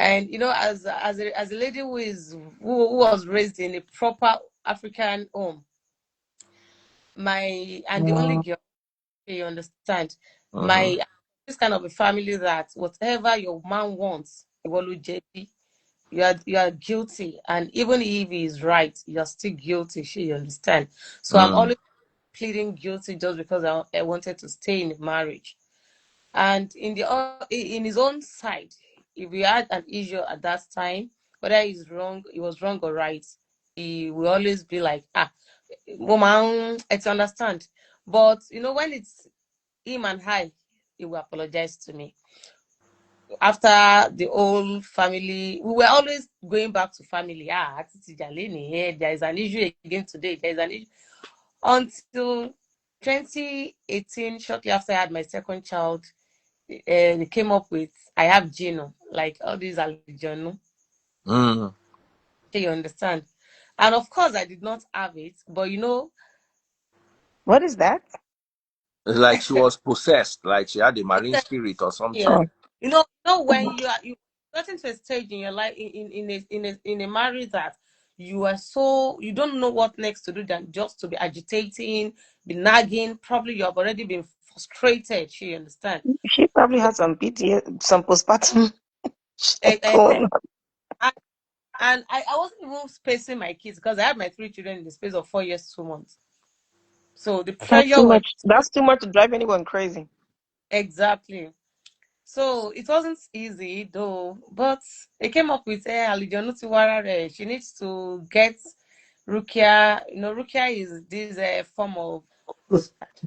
And you know, as a lady who was raised in a proper African home, and the only girl, you understand, Mm-hmm. my this kind of a family that whatever your man wants, you are guilty, and even if he is right, you are still guilty. You understand? So I'm Mm. always pleading guilty just because I wanted to stay in the marriage. And in his own side, if we had an issue at that time, whether he was wrong or right, he will always be like, woman, I understand. But you know, when it's him and I, he will apologize to me. After the whole family, we were always going back to family. Titi Jalini here, there is an issue again today. There is an issue until 2018, shortly after I had my second child. They came up with I have Gino, like all these Alijonu. Mm. You understand? And of course, I did not have it, but you know, What is that? It's like she was possessed, like she had a marine possess- spirit or yes, something. Oh, when you getting to a stage in your life in a marriage that you are so you don't know what next to do than just to be agitating, be nagging. Probably you have already been frustrated. You understand? she probably had some PTSD, some postpartum shit And, and, going on. and I wasn't even spacing my kids because I had my three children in the space of 4 years, 2 months. So the That's pressure too was much. That's too much to drive anyone crazy. exactly. So it wasn't easy though, but they came up with Alijonu Tiwara. She needs to get Rukia. You know, Rukia is this form of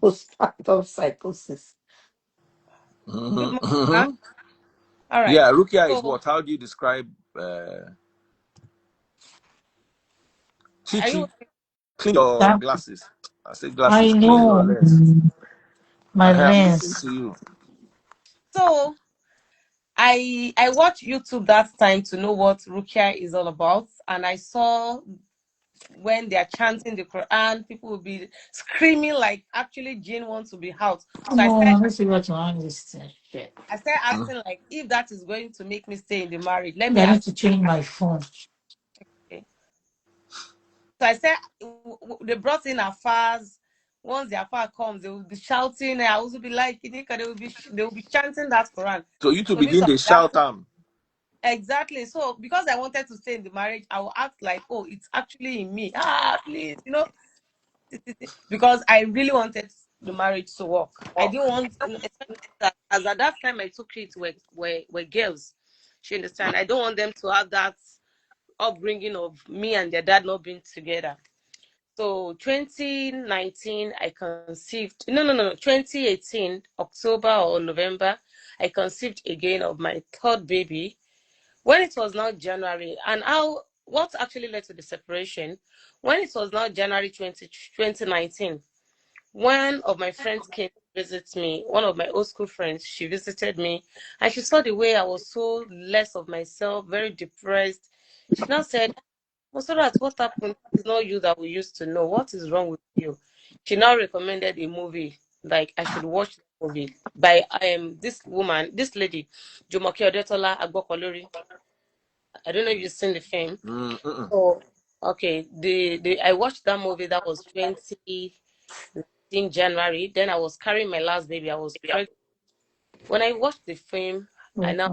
postpartum psychosis. Good Mm-hmm. morning, ma. Mm-hmm. All right. Yeah, Rukia is So what? How do you describe are you Chichi? Clean your That glasses. I say I glasses, clean your know lens. my I'm listening lens. to you. so I watched YouTube that time to know what Rukia is all about, and I saw when they are chanting the Quran, people will be screaming like actually jinn wants to be out. So Come on, let's see what you want this thing. Shit. I started Mm. asking like if that is going to make me stay in the marriage, let Maybe me I need ask. to change my phone. Okay. So I said they brought in Afars. Once the Afar comes, they will be shouting. I also be like, they will be chanting that Quran. So you two So me begin so to that shout them. exactly. So because I wanted to stay in the marriage, I will act like, oh, it's actually in me. Please, because I really wanted the marriage to work. I didn't want, especially that, as at that time my two kids were girls. She understand. I don't want them to have that upbringing of me and their dad not being together. So 2019, I conceived. No. 2018, October or November, I conceived again of my third baby. When it was now January, and how what actually led to the separation? When it was now January 2019. One of my friends came to visit me, one of my old school friends, she visited me, and she saw the way I was so less of myself, very depressed. She now said, Mosorat, what happened? It's not you that we used to know. What is wrong with you? She now recommended a movie, like I should watch the movie by this woman, this lady, Jumoke Odetola Agbokolori. I don't know if you've seen the film. Mm-mm. So okay, the I watched that movie that was 2019 January. Then I was carrying my last baby. I was pregnant. When I watched the film, I Wait, now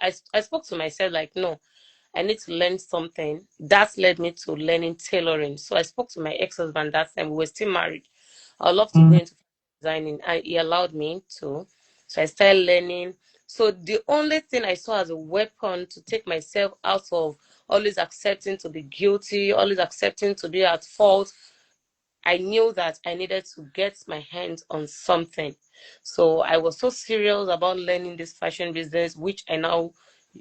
I spoke to myself like, no, I need to learn something. That led me to learning tailoring. So I spoke to my ex-husband that time. We were still married. I would love to go into designing, and he allowed me to. So I started learning. So the only thing I saw as a weapon to take myself out of always accepting to be guilty, always accepting to be at fault, I knew that I needed to get my hands on something. So I was so serious about learning this fashion business, which I now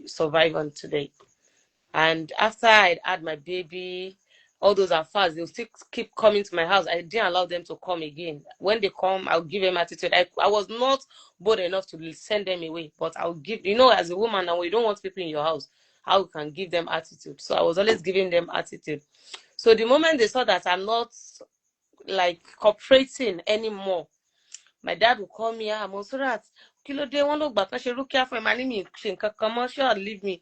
survive on today. And after I'd had my baby, all those are fast. They'll still keep coming to my house. I didn't allow them to come again. When they come, I'll give them attitude. I was not bold enough to send them away, but I'll give, as a woman, now you don't want people in your house, how you can give them attitude. So I was always giving them attitude. So the moment they saw that I'm not like cooperating anymore, my dad would call me, Monsurat, kí ló dé wọ́n ló gbà kan ṣe rúkìá fún ẹ máa ní mi ṣe nǹkan kan mọ́ sure leave me.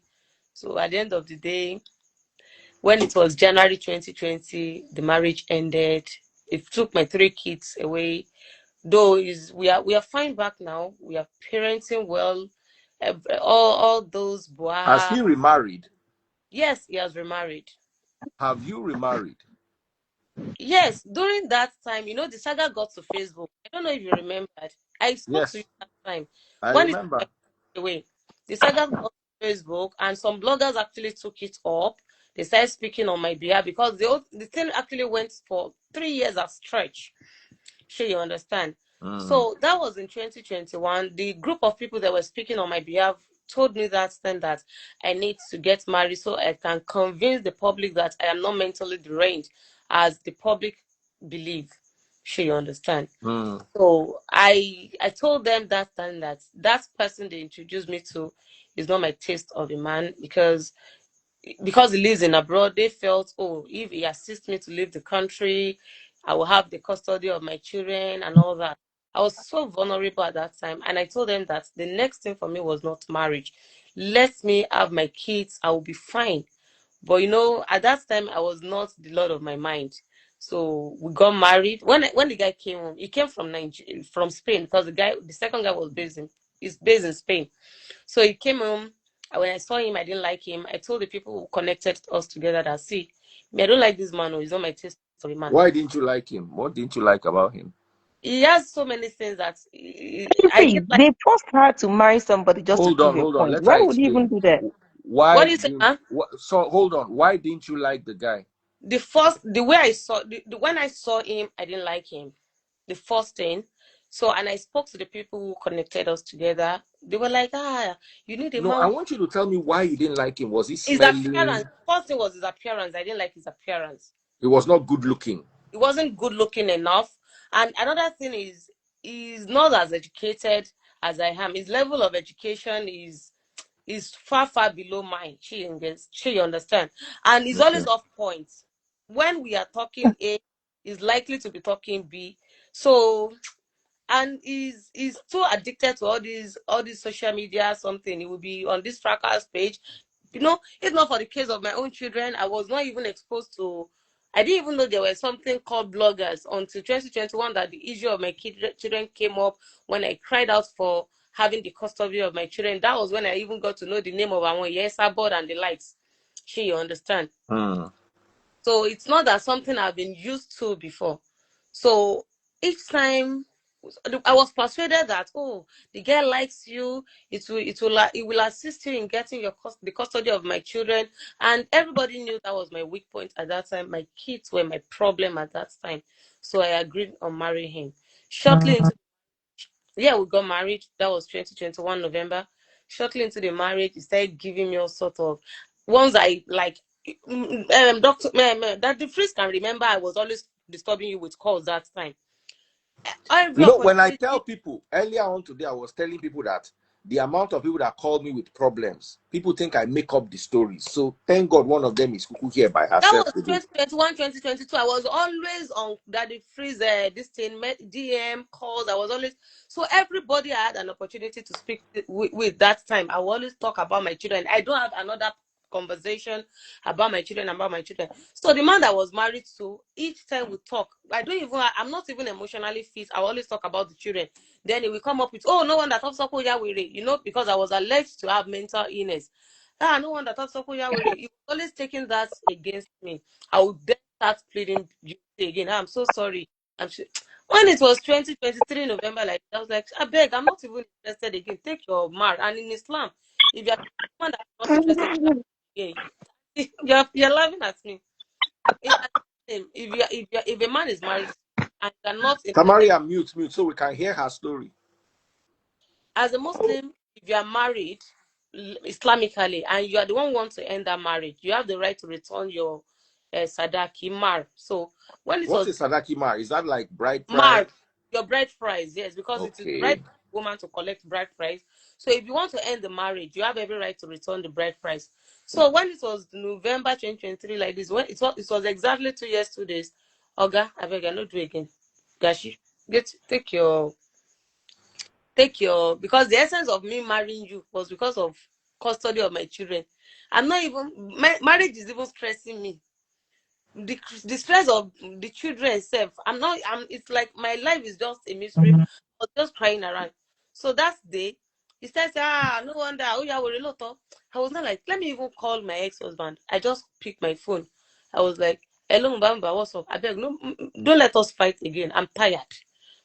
So at the end of the day, when it was January 2020, the marriage ended. It took my 3 kids away. Though is we are fine back now. We are parenting well. All those Has boah. he remarried? Yes, he has remarried. Have you remarried? Yes, during that time, the saga got to Facebook. I don't know if you remembered. I spoke to you Yes, that time I when it remember. went away. The saga got to Facebook, and some bloggers actually took it up. They started speaking on my behalf because the thing actually went for 3 years at stretch. Sure, you understand. Mm. So that was in 2021. The group of people that were speaking on my behalf told me that time that I need to get married so I can convince the public that I am not mentally deranged as the public believe. Sure, you understand. Mm. So I told them that time that that person they introduced me to is not my taste of a man because he lives in abroad. They felt, oh, if he assists me to leave the country, I will have the custody of my children and all that. I was so vulnerable at that time, and I told them that the next thing for me was not marriage. Let me have my kids, I will be fine. But at that time, I was not the lord of my mind. So we got married. When the guy came home, he came from Nigeria, from Spain, because the second guy is based in Spain. So he came home. And when I saw him, I didn't like him. I told the people who connected us together that, see, me, I don't like this man. Oh, he's not my taste of a man. Why didn't you like him? What didn't you like about him? He has so many things that I See, didn't like. they forced her to marry somebody just to Hold prove on, a hold on. point. Let Why her would you even explain. do that? What Why do you say, didn't? man? So hold on. Why didn't you like the guy? The way I saw, when I saw him, I didn't like him. The first thing. So, and I spoke to the people who connected us together. They were like, you need a No, I man. want you to tell me why you didn't like him. Was he His appearance. smelly? First thing was his appearance. I didn't like his appearance. He was not good looking. He wasn't good looking enough. And another thing is, he's not as educated as I am. His level of education is far, far below mine. She understand. And he's Okay. always off point. When we are talking A, he's likely to be talking B. So, and he's too addicted to all these social media something. He will be on this fracas page. If not for the case of my own children, I was not even exposed to. I didn't even know there was something called bloggers until 2021 that the issue of my children came up when I cried out for having the custody of my children. That was when I even got to know the name of our Yesa board and the likes. She you understand. Hmm. So it's not that something I've been used to before. So each time I was persuaded that, oh, the girl likes you, it will assist you in getting the custody of my children. And everybody knew that was my weak point at that time. My kids were my problem at that time. So I agreed on marrying him. Shortly into Yeah, we got married. That was 2021 November. Shortly into the marriage, he started giving me all sort of ones I like. Doctor, that the freeze can remember. I was always disturbing you with calls that time. Every When I tell opportunity. people earlier on today, I was telling people that the amount of people that call me with problems, people think I make up the stories. So thank God one of them is Kuku here by That herself was today. 2021, 2022. I was always on that the freeze, this thing, DM calls. I was always, so everybody I had an opportunity to speak with that time. I will always talk about my children. I don't have another conversation about my children, about my children. So the man that was married to, each time we talk, I'm not even emotionally fit. I always talk about the children. Then he will come up with, oh, no one that talks about because I was alleged to have mental illness. No one that talks about Yahweh. He was always taking that against me. I would then start pleading guilty again. I'm so sorry. When it was 2023 November, like I was like, I beg, I'm not even interested again. Take your mar. And in Islam, if you're someone that's not interested again, you're laughing at me. If a man is married and you're not interested, Tamaria, mute, so we can hear her story. as a Muslim, if you are married Islamically and you are the one who wants to end that marriage, you have the right to return your sadaki mar. So when it What was is Sadaki Mar? Is that like bride price? mar, your bride price, yes, because it is right Okay. for woman to collect bride price. So if you want to end the marriage, you have every right to return the bride price. So when it was November 2023, like this, when it was exactly 2 years, 2 days. Oga, I beg, I not do again. Gashi, take your take your, because the essence of me marrying you was because of custody of my children. I'm not even, my marriage is even stressing me. The stress of the children itself. I'm It's like my life is just a misery or just crying around. So that day he says, no wonder, oh yeah, we're a lot of. I was not like, let me even call my ex-husband. I just picked my phone. I was like, hello Mbamba, what's up? I beg, no, don't let us fight again. I'm tired.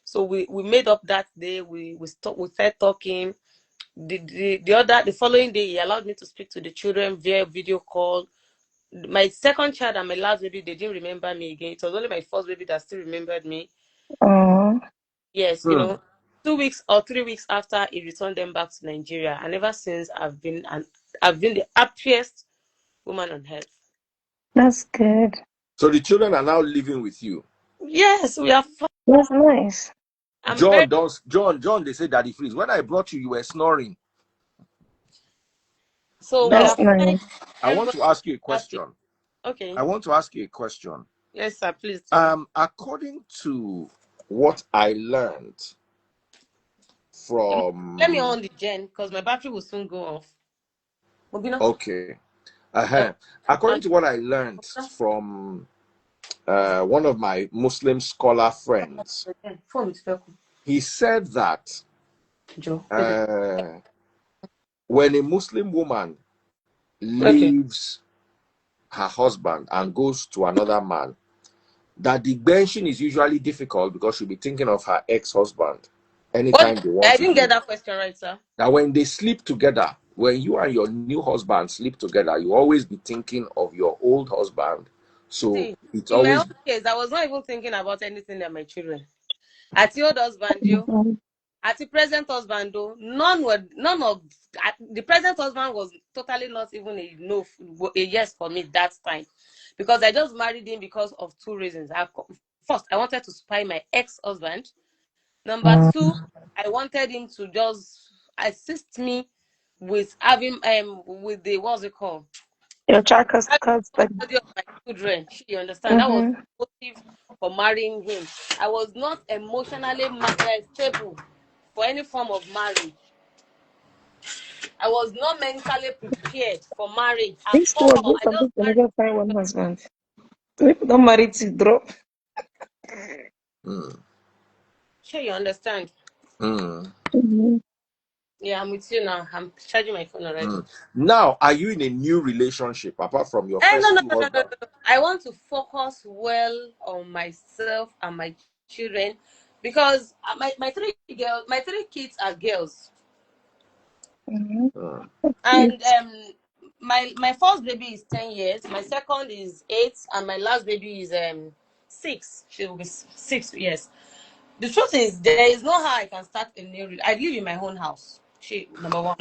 So we made up that day. We started talking. The following day he allowed me to speak to the children via video call. My second child and my last baby, they didn't remember me again. It was only my first baby that still remembered me. Oh, Yes, Hmm. 2 weeks or 3 weeks after he returned them back to Nigeria, and ever since I've been the happiest woman on earth. that's good. So the children are now living with you. Yes, we are fine. That's nice. I'm very John, they say Daddy Freeze. When I brought you, you were snoring. so we That's are Now, fine. nice. I want Everybody to ask you a happy. question. Okay. I want to ask you a question. Yes, sir. Please do. According to what I learned Um, Let me from, on the gen because my battery will soon go off. Mobina. okay, according to what I learned from one of my Muslim scholar friends, Phone is broken. he said that Joe. uh, when a Muslim woman Okay. leaves her husband and goes to another man, that the benching is usually difficult because she'll be thinking of her ex-husband What? anytime they want I to didn't do. get that question right, sir. Now, when they sleep together, when you and your new husband sleep together, you always be thinking of your old husband. So See, it's in my own always case, I was not even thinking about anything than my children. At the old husband, you, Mhm. at the present husband, though, none of the present husband was totally not even a no, a yes for me that time, because I just married him because of two reasons. First, I wanted to spy my ex-husband. Number two, I wanted him to just assist me with having with the what's it called, Your child having husband. custody of my children. You understand? That was Mm-hmm. the motive for marrying him. I was not emotionally stable for any form of marriage. I was not mentally prepared for marriage at This all. was I some just people married. never find one husband. People don't marry to drop. mm, Sure, you understand? mm, Mhm. Yeah, I'm with you now. I'm charging my phone already. mm. Now, are you in a new relationship apart from your No, first no, two no, no, no, husbands? no. I want to focus well on myself and my children because my three kids are girls. Mhm. Mm, And Cute. my first baby is 10 years, my second is 8, and my last baby is 6. She will be 6 years. The truth is, there is no how I can start a I live in my own house. Number one.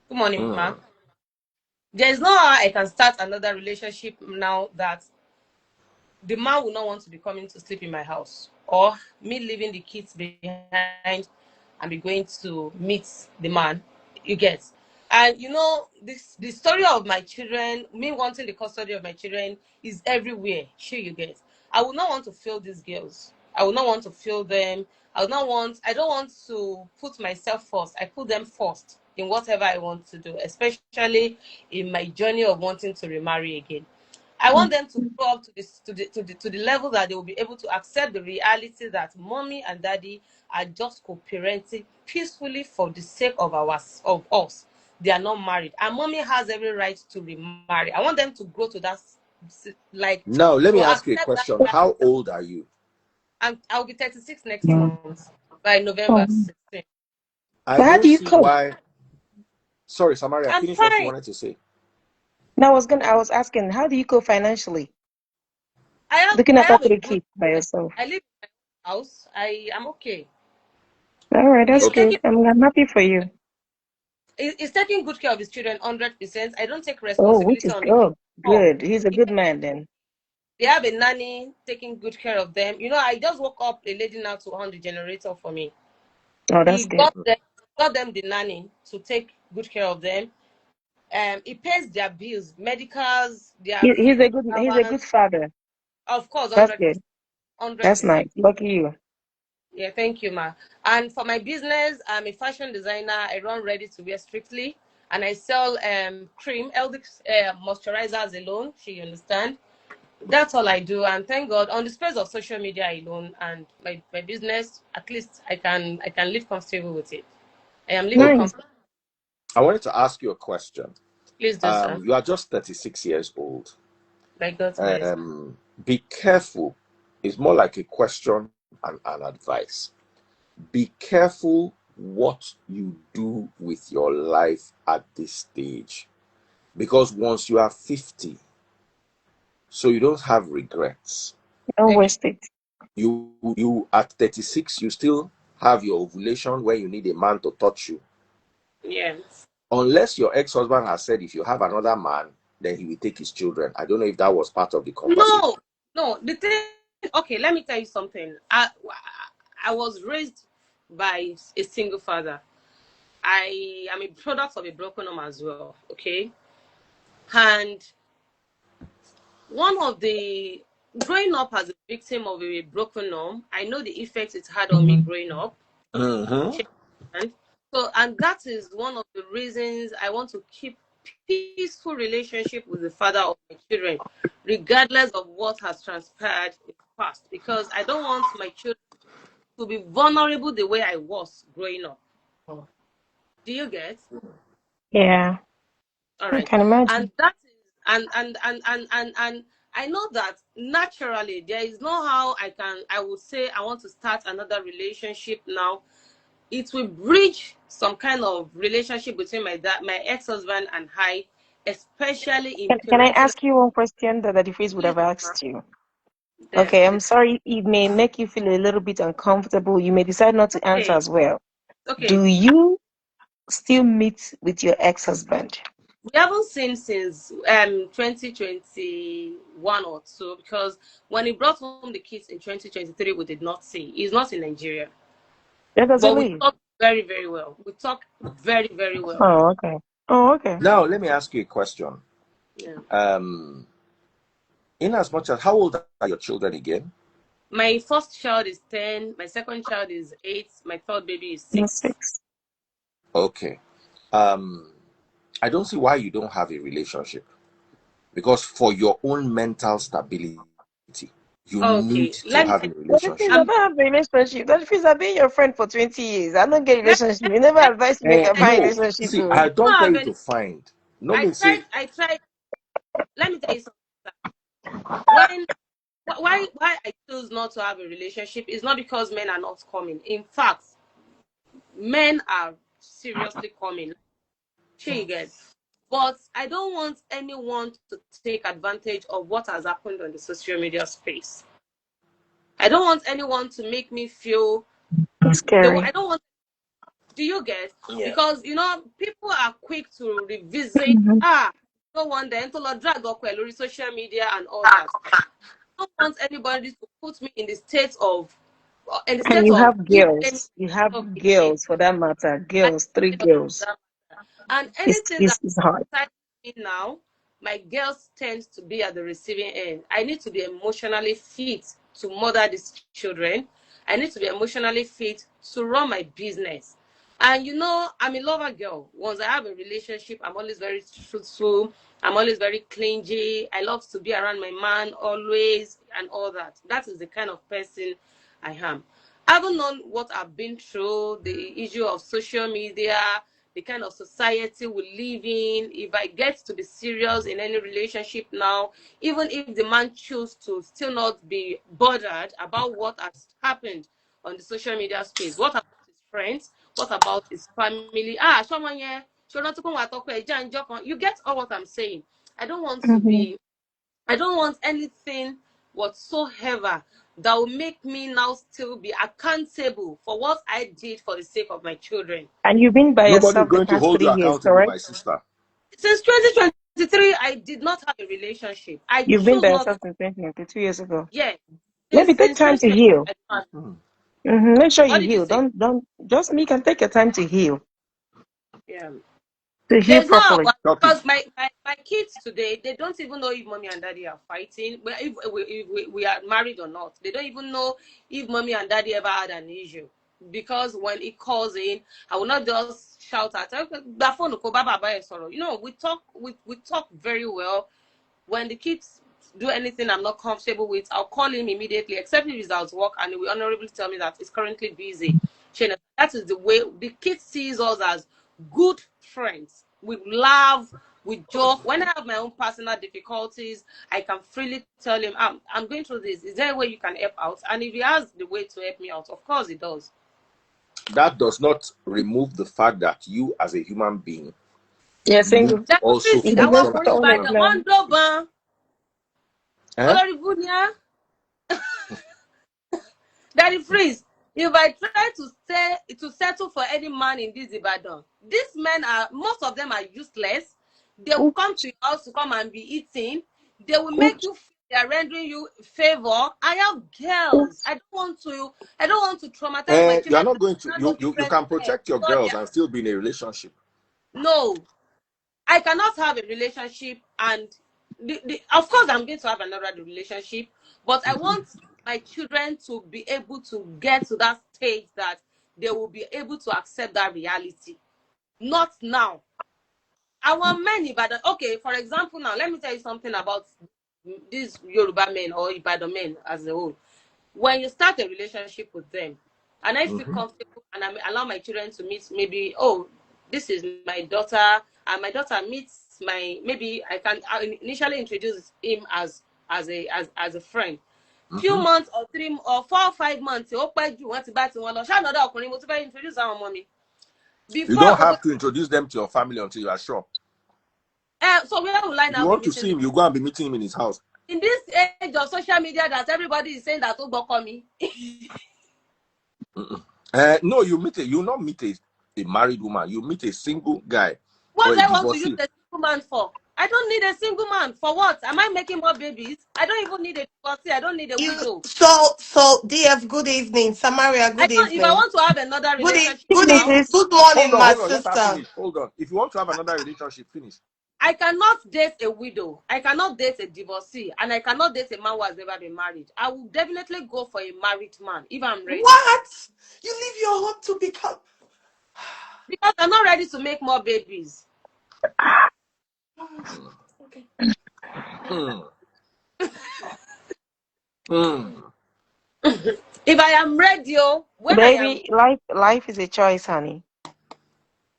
Good morning, ma. mm. There is no how I can start another relationship now that the man will not want to be coming to sleep in my house, or me leaving the kids behind and be going to meet the man. You get. And this the story of my children, me wanting the custody of my children, is everywhere. Sure, you get. I would not want to fail these girls. I would not want to fail them. I don't want to put myself first. I put them first in whatever I want to do, especially in my journey of wanting to remarry again. I want them to grow up to the level that they will be able to accept the reality that mommy and daddy are just co-parenting peacefully for the sake of us. They are not married, and mommy has every right to remarry. I want them to grow to that, like, Now, let to me ask you a accept that question. reality. How old are you? I'll be 36 next month, by November Um, 16th. I but how don't do you see cope? why. Sorry, Samaria, I'm finish what you fine. wanted to say. Now I was asking, how do you cope financially? I have Looking I after have a three good. kids by yourself. I live in my house. I am okay. All right, that's He's Okay. taking good. I'm happy for you. he's taking good care of his children 100%. I don't take Oh, which responsibility is on the good. all. Good. He's a good man then. They have a nanny taking good care of them. I just woke up a lady now to on the generator for me. Oh, that's He good. got them the nanny to take good care of them. He pays their bills, medicals, their He's a food good allowance. father. Of course, That's 100%. good. Hundred That's nice. percent. Lucky you. Yeah, thank you, ma. And for my business, I'm a fashion designer. I run Ready to Wear Strictly, and I sell cream, LD moisturizers alone. You understand? That's all I do, and thank God on the space of social media alone and my business. At least I can live comfortable with it. I am living Okay. Nice. comfortable. I wanted to ask you a question. Please do, sir. You are just 36 years old. By God's grace. Be careful. It's more like a question and an advice. Be careful what you do with your life at this stage. Because once you are 50, so you don't have regrets. Don't Okay. waste it. You at 36, you still have your ovulation where you need a man to touch you. Yes. Unless your ex-husband has said if you have another man, then he will take his children. I don't know if that was part of the conversation. No, no. The thing. Okay, let me tell you something. I was raised by a single father. I am a product of a broken home as well. Okay, and one of the growing up as a victim of a broken home, I know the effect it had on me growing up. Mm-hmm. And so, and that is one of the reasons I want to keep peaceful relationship with the father of my children, regardless of what has transpired in the past, because I don't want my children to be vulnerable the way I was growing up. Do you get? Yeah, All I right. can And imagine. that is and I know that naturally there is no how I would say I want to start another relationship now. It will bridge some kind of relationship between my ex-husband and I, especially in Can I parenting. ask you one question that the face would Please, have asked you? yes, Okay, I'm please. sorry. It may make you feel a little bit uncomfortable. You may decide not to answer Okay, as well. Do okay. you still meet with your ex-husband? We haven't seen since 2021 or so, because when he brought home the kids in 2023, we did not see. He's not in Nigeria. Where does he But we live? talk very, very well. We talk very, very well. Oh, okay. Oh, okay. Now, let me ask you a question. Yeah. Um, in as much as how old are your children again? My first child is 10. My second child is 8. My third baby is That's 6. 6. Okay. Um, I don't see why you don't have a relationship. Because for your own mental stability, you need Okay. to Let me have a tell you. But the thing is, I relationship. I'm, don't have a relationship. That means I've been your friend for 20 years. I don't get a let, relationship. let, You never let, advise me make Eh, a let, find no, relationship. see, Oh. I I don't don't tell have you any. to find. No mean say, I tried. Let me tell you something. When why I choose not to have a relationship is not because men are not coming. In fact, men are seriously coming. Sure you get. But I don't want anyone to take advantage of what has happened on the social media space. I don't want anyone to make me feel It's scary. I don't want. Do you get? yeah. Because people are quick to revisit. Mhm. No one then to drag up social media and all that. I don't want anybody to put me in the And state you of have keep blaming girls. You have okay. girls for that matter. I Girls, 3 tell girls. that and It's, anything it's, that it's hard. excites me now, my girls tend to be at the receiving end. I need to be emotionally fit to mother these children. I need to be emotionally fit to run my business. And I'm a lover girl. Once I have a relationship, I'm always very truthful. I'm always very clingy. I love to be around my man always and all that. That is the kind of person I am. I haven't known what I've been through, the issue of social media, the kind of society we live in. If I get to be serious in any relationship now, even if the man chooses to still not be bothered about what has happened on the social media space, what about his friends? What about his family? Someone here, you get all what I'm saying. I don't want to Hmm. be I don't want anything whatsoever that will make me now still be accountable for what I did for the sake of my children. And you've been by Nobody's yourself the going to past hold you 3 years, accountable, correct? my sister. Since 2023, I did not have a relationship. I You've been choose by not yourself to. since 2020, 2 years ago. Yeah. Maybe take Since time to 2023, heal. I don't have. Hmm. Make sure What you did you heal. say? Don't just me can take your time to heal. Yeah. To hear There's no properly. Talk because it. my kids today, they don't even know if mommy and daddy are fighting, but if we are married or not. They don't even know if mommy and daddy ever had an issue. Because when it calls in, I will not just shout at her. "Gba phone ko, ba baba e sọ̀rọ̀." You know, we talk very well. When the kids do anything I'm not comfortable with, I'll call him immediately, except if he's at work and he will honorably tell me that he's currently busy. That is the way the kids sees us as good friends. We laugh, we joke. When I have my own personal difficulties, I can freely tell him, I'm going through this. Is there a way you can help out? And if he has the way to help me out, of course he does. That does not remove the fact that you, as a human being, Yeah, need single. to That also freeze, You can àwọn just function ọkùnrin as a tell it human Ìbàdàn, being. now. wọ́n ń dọ́gbọ́n. Eh? Olórí ibú ni á. Daddy Freeze, if I try to settle for any man in this Ibadan, these men are, most of them are useless. They will Oops, come to your house to come and be eating. They will make oops, you feel they are rendering you favor. I have girls. oops. I don't want to traumatize my You are children. not going to I know you different can men. protect your girls and still be in a relationship. No, I cannot have a relationship and of course I'm going to have another relationship, but I want my children to be able to get to that stage that they will be able to accept that reality. Not now. I want many, but okay, for example, now let me tell you something about these Yoruba men or Ibadan men as a whole. When you start a relationship with them, and I feel Mm-hmm. comfortable and I allow my children to meet, maybe, oh, this is my daughter, and my daughter meets maybe I initially introduce him as a friend. Few Mm-hmm. months or 4 or 5 months, ó pẹ́ jù wọ́n ti bá tiwọn lọ. Ṣáà another ọkùnrin mo tún fẹ́ introduce àwọn ọmọ mi. You Before don't kó tó, have to introduce them to your family until you are sure. so where will I If you now be want to meeting see them? him, you go and be meeting him in his house. In this age of social media that everybody is saying that ó gbọ́kọ mi. No, you not meet a married woman. You meet a single guy or What do a I want to use divorcee. a single man for? I don't need a single man. For what? Am I making more babies? I don't even need a divorcee. I don't need a You widow. so DF, good evening. Samaria, I good don't, if I evening. want to have another Good e- relationship good now, e- Sicknesses. good morning, my Hold on. Let her sister. finish. Hold on. If you want to have another relationship, finish. I cannot date a widow. I cannot date a divorcee. And I cannot date a man who has never been married. I will definitely go for a married man if I'm ready. What? You leave your home to become Because I'm not ready to make more babies. okay. Hmm. Hmm. If I am ready, when I am, Baby, life is a choice, honey.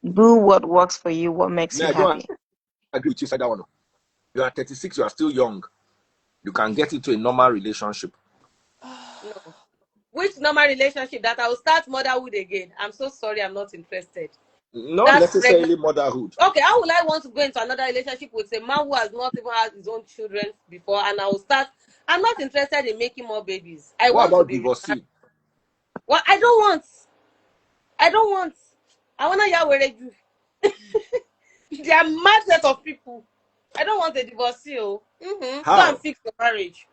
Do what works for you, what makes Me, you I don't happy. agree with you. Side that one. You are 36. You are still young. You can get into a normal relationship. no. Which normal relationship that I will start motherhood again? I'm so sorry, I'm not interested. Not That pregnant. necessarily motherhood. Okay, how will I want to go into another relationship with a man who has not even had his own children before, and I will start? I'm not interested in making more babies. I What want to about be remarried. divorcee? Well, I don't want. I don't want. I want to Yahweh you. There are mad set of people. I don't want a divorcee. Oh. Go and How? fix your marriage.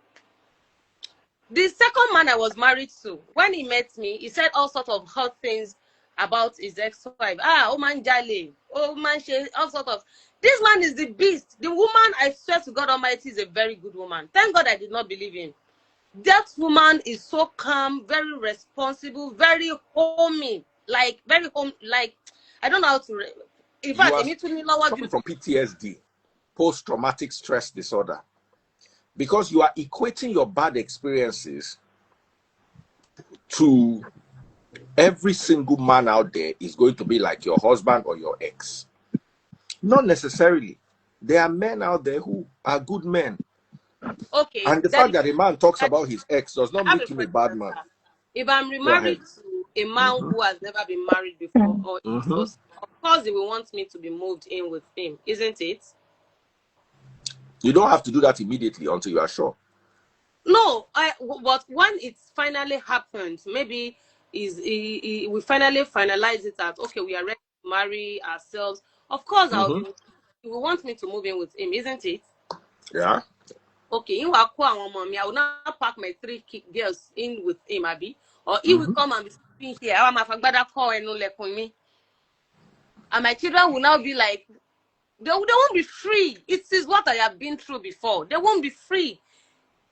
The second man I was married to, when he met me, he said all sorts of hot things about his ex-wife. Oh man, Jale. Oh man, she, all sorts of. This man is the beast. The woman, I swear to God Almighty, is a very good woman. Thank God I did not believe him. That woman is so calm, very responsible, very homey. Like, very home, like, I don't know how to. In You fact, are Emi tún ní lọ́wọ́ suffering from PTSD, post-traumatic stress disorder, because you are equating your bad experiences to every single man out there is going to be like your husband or your ex. Not necessarily. There are men out there who are good men. Okay, And the fact Daddy, that a man talks Daddy, about his ex does not I have a make him a question, bad man. sir. If I'm Go ahead. remarried to a man Mm-hmm. who has never been married before or a Mm-hmm. divorcee, of course he will want me to be moved in with him, isn't it? You don't have to do that immediately until you are sure. No, but when it finally happens, maybe we finally finalize it that okay, we are ready to marry ourselves. Of course, Mm-hmm. you will want me to move in with him, isn't it? Yeah. Okay, in Wakwa mommy, I will not pack my girls in with him, Abby. Or he will Mm-hmm. come and be sleeping here. I want my father call and no let me. And my children will now be like, They won't be free. It is what I have been through before. They won't be free.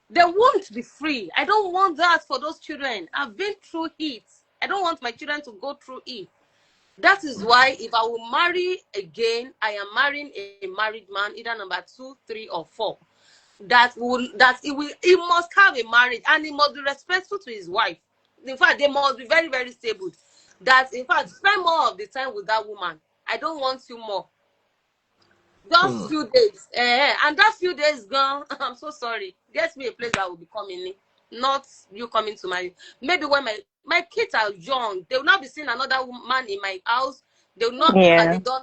They won't be free. I don't want that for those children. I've been through it. I don't want my children to go through it. That is why if I will marry again, I am marrying a married man, either number 2, 3, or 4. He must have a marriage, and he must be respectful to his wife. In fact, they must be very, very stable. That in fact, spend more of the time with that woman. I don't want you more. Just Hmm. few days. And that few days gone, I'm so sorry. Get me a place that will be coming in. Not you coming to my, maybe when my kids are young, they will not be seeing another man in my house. They will not look at Yeah. the door,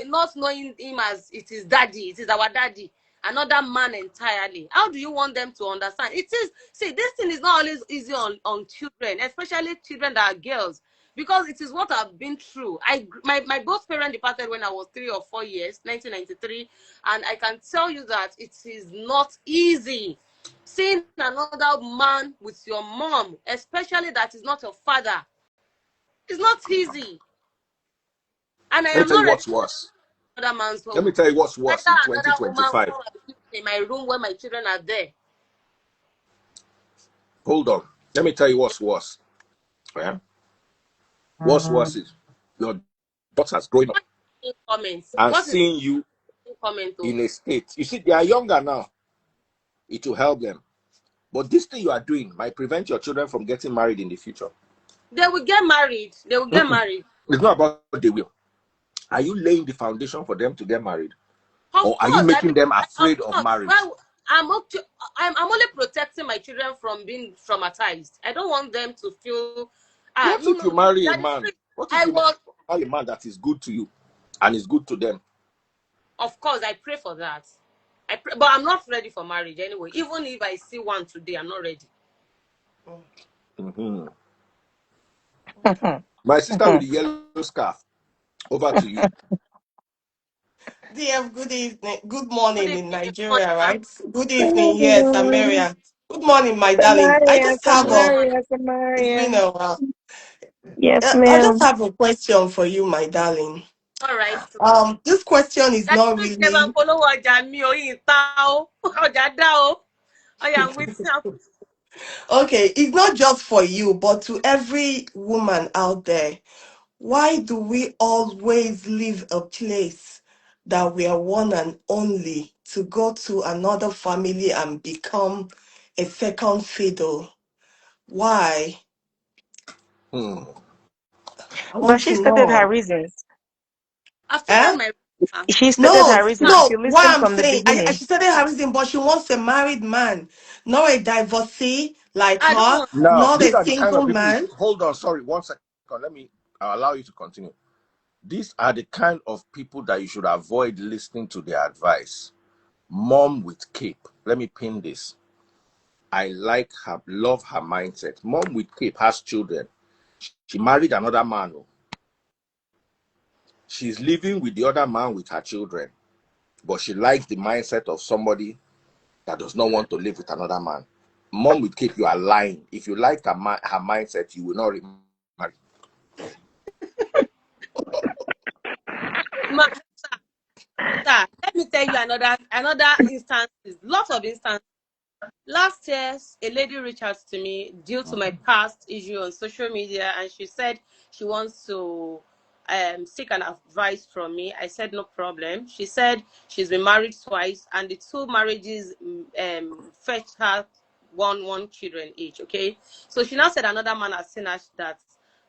not knowing him as it is daddy, it is our daddy, another man entirely. How do you want them to understand? It is, see, this thing is not always easy on children, especially children that are girls, because it is what I've been through. My both parents departed when I was 3 or 4 years, 1993, and I can tell you that it is not easy. Seeing another man with your mom, especially that is not your father, is not easy. And I Let me am tell you not ready what's for worse. another man's Let me home. tell you what's worse in Either another woman 2025. will come in my room when my children are there. Hold on. Let me tell you what's worse. Yeah? What's Mm. worse is your daughters growing up In comments. and What is seeing you in comment? Oh? in a state. You see, they are younger now. It will help them. But this thing you are doing might prevent your children from getting married in the future. They will get married. They will get Mm-mm. married. It's not about they will. Are you laying the foundation for them to get married? Of Or are you course, I making mean, them of afraid of course. marriage? Well, I'm only protecting my children from being traumatized. I don't want them to feel, What no, if no, you marry a that is man? free. What if I you was, marry a man that is good to you and is good to them? of course, I pray for that. I pray, but I'm not ready for marriage anyway. Even if I see one today, I'm not ready. Mhm. My sister with the yellow scarf, over to you. DF, good evening. Good Good morning in evening, everyone. Nigeria, right? Good evening, yes, Hello. America. Good morning, my darling. I Samaria, just have Good a, morning. Samaria, it's been Samaria. a while. Yes, I just ma'am. have a question for you, my darling. All right. This question is That not is Kevin really, Polo ọjà mi ò yìn ta o. Ọjà dá o. I am waiting. okay, it's not just for you, but to every woman out there. Why do we always leave a place that we are one and only to go to another family and become a second fiddle? Why? Hmm. I But want she to stated her know. reasons. I've stated Eh? my reason. She stated No, her reasons. If no. you What listen I'm from the saying, beginning. she said everything, but she wants a married man, not a divorcee like I don't her, want. Now, not these a are the kind single of people. man. Hold on, sorry, 1 second. I'll allow you to continue. These are the kind of people that you should avoid listening to their advice. Mom with cape. Let me pin this. I like her, love her mindset. Mom with cape has children. She married another man. Oh. She's living with the other man with her children, but she likes the mindset of somebody that does not want to live with another man. Mom with cape, you are lying. If you like her mindset, you will not remarry. Ma, sir, let me tell you another instances. Lots of instances. Last year, a lady reached out to me due to my past issue on social media, and she said she wants to seek an advice from me. I said no problem. She said she's been married twice, and the two marriages fetched her one children each. Okay, so she now said another man has seen her that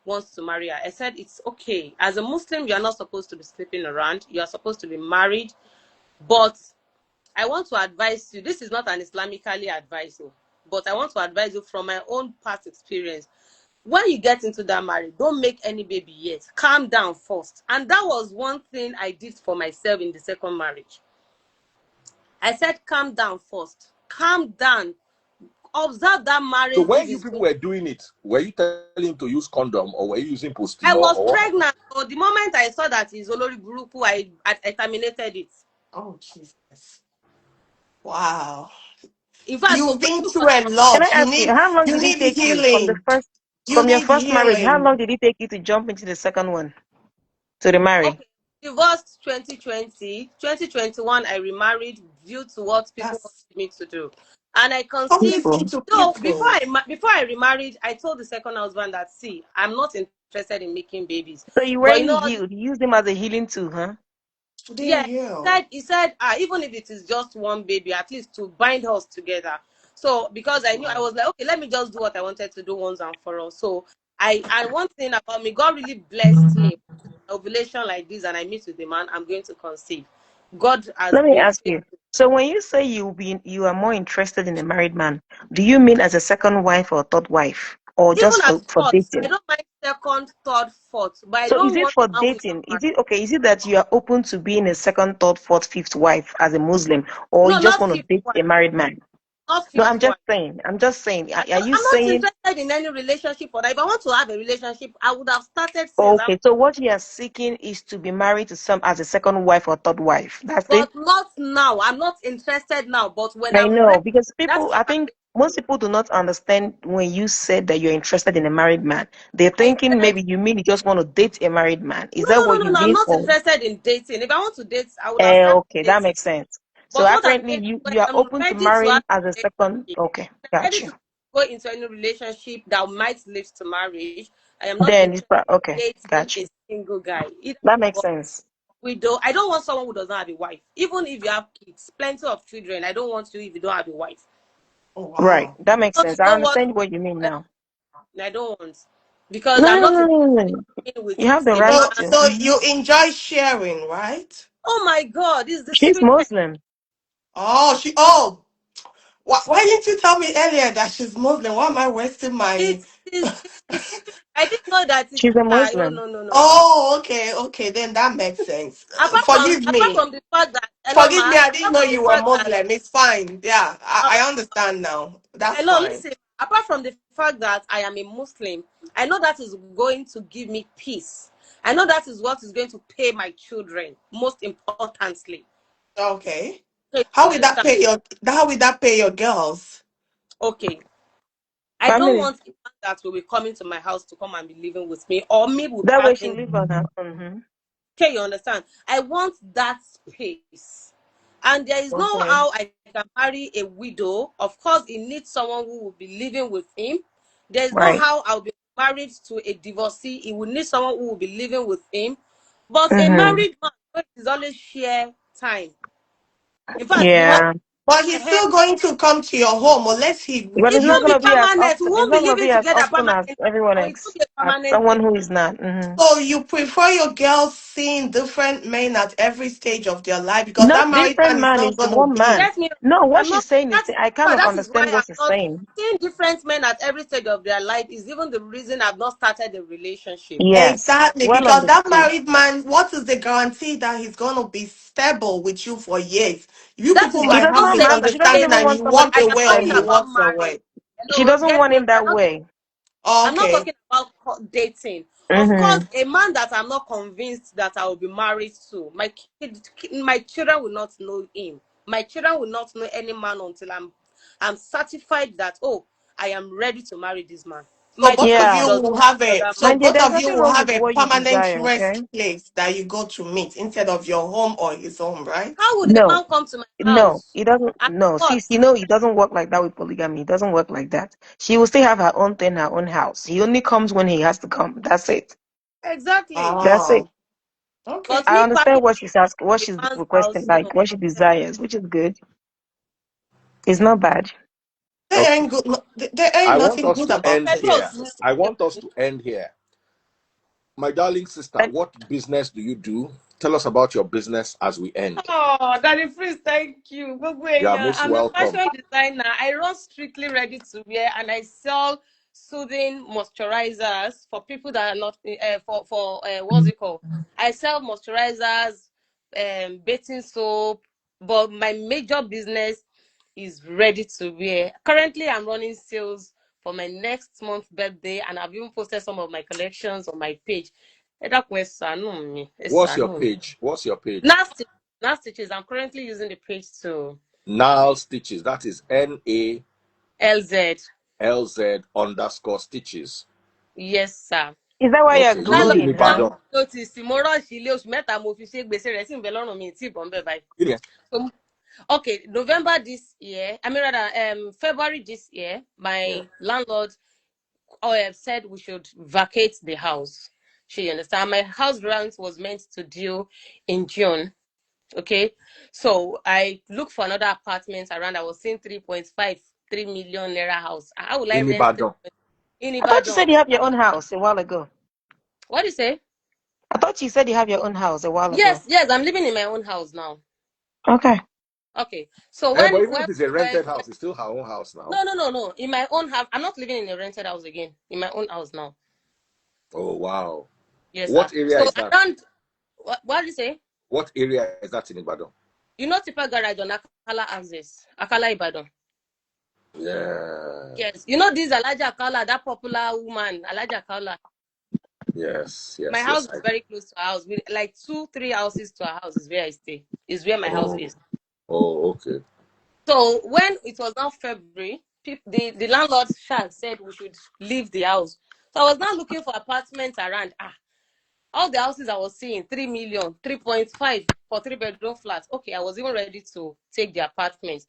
wants to marry her. I said it's okay. As a Muslim, you are not supposed to be sleeping around. You are supposed to be married, but I want to advise you. This is not an Islamically advice, oh, but I want to advise you from my own past experience. When you get into that marriage, don't make any baby yet. Calm down first. And that was one thing I did for myself in the second marriage. I said, calm down first. Calm down. Observe that So marriage if when you it's people going. were doing it, were you telling him to use condom or were you using I postimo was or what happened? pregnant. So the moment I saw that it's Olori Buruku, I terminated it. Oh, Jesus. Wow. In fact, You've to been settle through for a Can lot. I ask you, how long You did it need take you from the healing. first, You from your need first marriage? How long healing. did it take you to jump into the second one to remarry? okay. divorced 2020. 2021, I remarried due to what people That's wanted me to do. And I conceived. honestly Peaceful. to So people. before I remarried, I told the second husband that, see, I'm not interested in making babies. So you But you weren't know what? healed. You used him as a healing tool, huh? Yeah, Today, yeah. he said, even if it is just one baby, at least to bind us together. So because I knew, I Wow. was like, okay, let me just do what I wanted to do once and for all. So and one thing about me, God really blessed me. Ovulation like this, and I meet with the man, I'm going to conceive. God has Let me been ask faithful. you. So when you say you are more interested in a married man, do you mean as a second wife or third wife, or Even just as for thoughts, I dating? don't mind second, third, fourth, but I So is don't it want for a man who is dating? not Is it okay? Is it that you are open to being a second, third, fourth, fifth wife as a Muslim, or married. you No, just not want to fifth date wife, a married man? not No, fifth wife. I'm just saying. Are you I'm not saying interested in any relationship for that. If I want to have a relationship, I would have started since. okay? So what you are seeking is to be married to some as a second wife or third wife. That's it. But not now. I'm not interested now. But when I I'm ready, know because that people, is I what I'm think saying. most people do not understand when you said that you're interested in a married man. They're I thinking said, maybe you mean you just want to date a married man. Is no, that no, what no, you no. I'm mean? not Or interested in dating. If I want to date, I would have started okay, that dating. makes sense. So But what I'm apparently saying is, when you are I'm open to ready to marrying have as a a second. relationship, Okay, when I'm got ready you. to go into any relationship that might lead to marriage, I am not Then interested okay, in dating got a you. single guy. Either That makes or sense. widow. I don't want someone who doesn't have a wife. Even if you have kids, plenty of children, I don't want you if you don't have a wife. Oh, Right, wow. that makes Because sense. you I know what? understand what you mean now. I don't want. Because No, I'm no, not no, interested no, no, in no. being with You have the a right So, man. to. so you enjoy sharing, right? Oh my God, this is the She's sweetest. Muslim. Oh, why didn't you tell me earlier that she's Muslim? Why am I wasting my? It's sweet. I didn't know that it's She's a oh Muslim. no, no, no, no. Oh, okay, okay, then that makes sense. Forgive Apart me. from the fact that hello Forgive ma, me, I didn't apart know from the you were fact that Muslim. It's fine. Yeah, uh, I understand now. That's hello, fine. listen, apart from the fact that I am a Muslim, I know that is going to give me peace. I know that is what is going to pay my children, most importantly. Okay. So you How will that understand? pay your girls? Okay. I don't Family. want a man that will be coming to my house to come and be living with me, or me will That way pack she in. live on her own. Okay, you understand? I want that space. And there is no Okay. how I can marry a widow. Of course, he needs someone who will be living with him. There is no Right. how I'll be married to a divorcee. He will need someone who will be living with him. But a Mm-hmm. married man is always share time. In fact, you want But Yeah. but he's ahead. still going to come to your home unless But It it's not won't be gonna be as permanent. We often. It's won't not be gonna living be as together often as permanently. everyone No, it won't else. be a As permanent someone thing. who is not. Mm-hmm. so you prefer your girls seeing different men at every stage of their life because Not that married different man is man, not is gonna one be man. Let me. No, what I'm she's not. saying is That is I kind of that is why understand I'm what she's not saying. seeing different men at every stage of their life. Is even the reason I've not started a relationship. Yes. exactly Well because that understood. married man, what is the guarantee that he's gonna be stable with you for years? You That people is why It might I'm does not have not saying matter. She doesn't misunderstanding even and want you somebody walk I to am away or talking he study. about walks marriage. away. She Hello, doesn't get want me. him I'm that not. way. I'm not Okay. talking about dating. Of course, Mm-hmm. a man that I'm not convinced that I will be married to, my children will not know him. My children will not know any man until I'm certified that, oh, I am ready to marry this man. So My both of children Yeah. you does will not have know a other so man. My dear, both there's of you nothing will wrong have with a what you permanent desire, okay? rest place that you go to meet instead of your home or his home, right? How would a No. man come to my No, house? it doesn't. And No, what? sis, it doesn't work like that with polygamy. It doesn't work like that. She will still have her own thing, her own house. He only comes when he has to come. That's it. Exactly. That's it. Ah, okay. But I me understand packing what she's asking, what a she's man's requesting, house, like no. what she desires, which is good. It's not bad. There Okay. ain't good. There ain't I want nothing us good to about end it, here. Hello, sister. I want us to end here. My darling sister, And what business do you do? Tell us about your business as we end. oh, Daddy Freeze, thank you. Gbogbo You are èèyàn, most I'm a welcome. fashion designer. I run Strictly Ready to Wear and I sell soothing moisturizers for people that are not, what's it called? I sell moisturizers, bathing soap, but my major business is ready to wear. Currently, I'm running sales for my next month's birthday and I've even posted some of my collections on my page. Ẹ dákun, ẹ ṣàánú mi, ẹ What's your ṣàánú mi. page? What's your page? Nasty, nasty stitches. I'm currently using the page to Nal Stitches. That is LZ. NALZ _stitches. Yes, sir. Is that why you're Okay, you know Landlord glued in in náà now? Ibadan. ló ti sì mo rush ilé oṣù mẹ́ta mo fi ṣe gbèsè rẹ̀ sì ń bẹ lọ́rùn mi tí ìbọn bẹ̀ báyìí. Yeah. So, okay, November this year, I mean rather February this year, Yeah. my landlord said we should vacate the house. She understand. My house rent was meant to due in June. Okay, so I looked for another apartment around. I was seeing 3.5, 3 million naira house. How will I In rent Ibadan. in I thought you Ibadan? said you have your own house a while ago. What do you say? I thought you said you have your own house a while ago. Yes, yes, I'm living in my own house now. Okay. Okay, so Eh, but when even if it's a rented house, it's still her own house now. no, in my own house, I'm not living in a rented house again. In my own house now. Oh wow. Yes, sir. What area So is that? around what do you say? What area is that in Ibadan? You know Tipa Garage on Akala Access, Akala Ibadan. Yeah. Yes, you know this Alaja Akala, that popular woman, Alaja Akala. Yes, My yes, house yes. is very close to her house. With like 2, 3 houses to her house is where I stay. Is where my house Oh, is. oh, okay. So when it was now February, the landlord said we should leave the house. So I was now looking for apartments around. All the houses I was seeing, 3 million, 3.5 for 3 bedroom flats. Okay, I was even ready to take the apartment.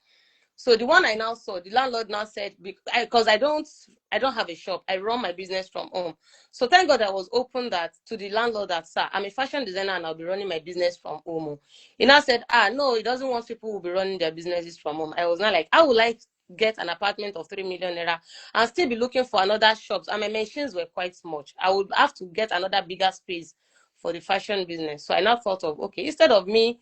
So the one I now saw, the landlord now said, because I don't have a shop, I run my business from home. So thank God I was open that to the landlord that, sir, I'm a fashion designer and I'll be running my business from home. He now said, no, he doesn't want people who will be running their businesses from home. I was not like, I would like get an apartment of 3 million naira and still be looking for another shops. And my machines were quite much. I would have to get another bigger space for the fashion business. So I now thought of, okay, instead of me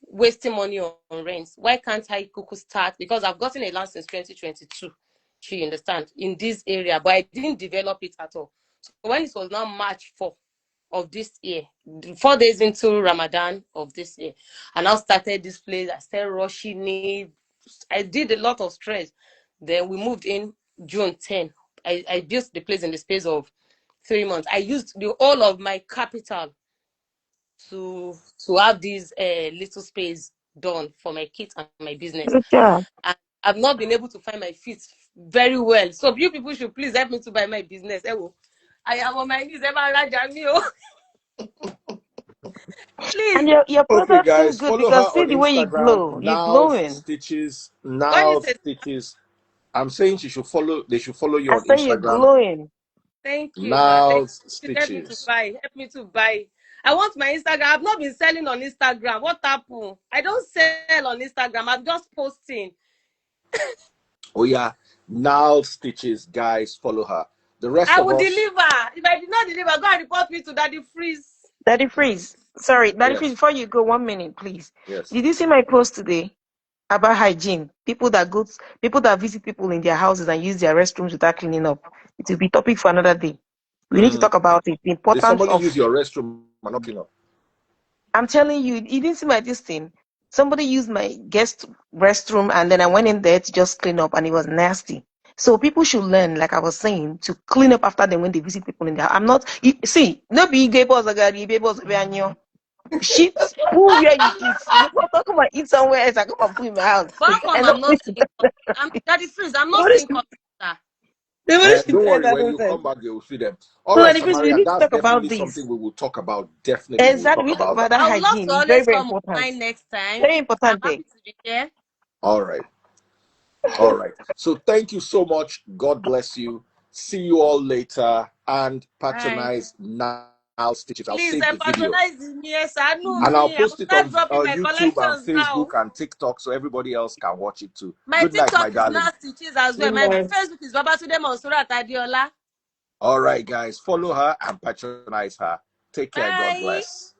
wasting money on rent, why can't I kuku start? Because I've gotten a land since 2022. You understand? In this area, but I didn't develop it at all. So when it was now March 4 of this year, 4 days into Ramadan of this year, I now started this place. I started rushing it. I did a lot of stress. Then we moved in June 10. I built the place in the space of 3 months. I used the whole of my capital to have this little space done for my kids and my business. Good job. And I've not been able to find my feet very well. So you people should please help me to buy my business. I am on my knees. And Please. your Okay, products seem guys, good follow her because see on the way you Instagram, glow. You're now glowing. stitches, What now is it? stitches. I'm saying she should follow. They should follow you I on say you're Instagram, glowing. Thank you, ma. Thank now you. Help me to stitches. buy. Help me to buy. I want my Instagram. I've not been selling on Instagram. What happened? I don't sell on Instagram. I'm just posting. Oh yeah, now stitches, guys, follow her. The rest I of will us, deliver. If I did not deliver, go and report me to Daddy Freeze. Daddy Freeze. Sorry, Daddy Freeze, yes, before you go, 1 minute, please. yes. Did you see my post today about hygiene? People that visit people in their houses and use their restrooms without cleaning up. It will be topic for another day. We need to Mm. talk about it. The Did importance somebody of use your restroom and not clean up? I'm telling you, you didn't see my this thing. Somebody used my guest restroom and then I went in there to just clean up and it was nasty. So people should learn, like I was saying, to clean up after them when they visit people in there. I'm not see, no be gay boss shit, who where you eat. You not talking about eat somewhere else, I come and put in my house. But how come And I'm not nobody, seeing comment? I'm Daddy Freeze. I'm not nobody seeing should, comment, sir. nobody Eh, should don't say worry, that when you nonsense. come back, you will see them. All So right, Daddy Freeze, we Samaria, need to that's talk about definitely this. something we will talk about. Definitely, we'll Exactly. talk We talk about about that. that I would love hygiene. to It's very, always very come important. online next time. Very I'm important. happy to be here. All right. All right. So thank you so much. God bless you. See you all later and Bye. patronize now stitches. I'll Please, save the video patronize me. Yes, I know and I'll me. I will post it start dropping on my YouTube and collections Facebook now. and TikTok so everybody else can watch it too. My Good night, my TikTok is darling. now stitches as well. Good My night. Facebook is Babatunde Monsura Tadiola. All right, guys, follow her and patronize her. Take care. God Bye. bless.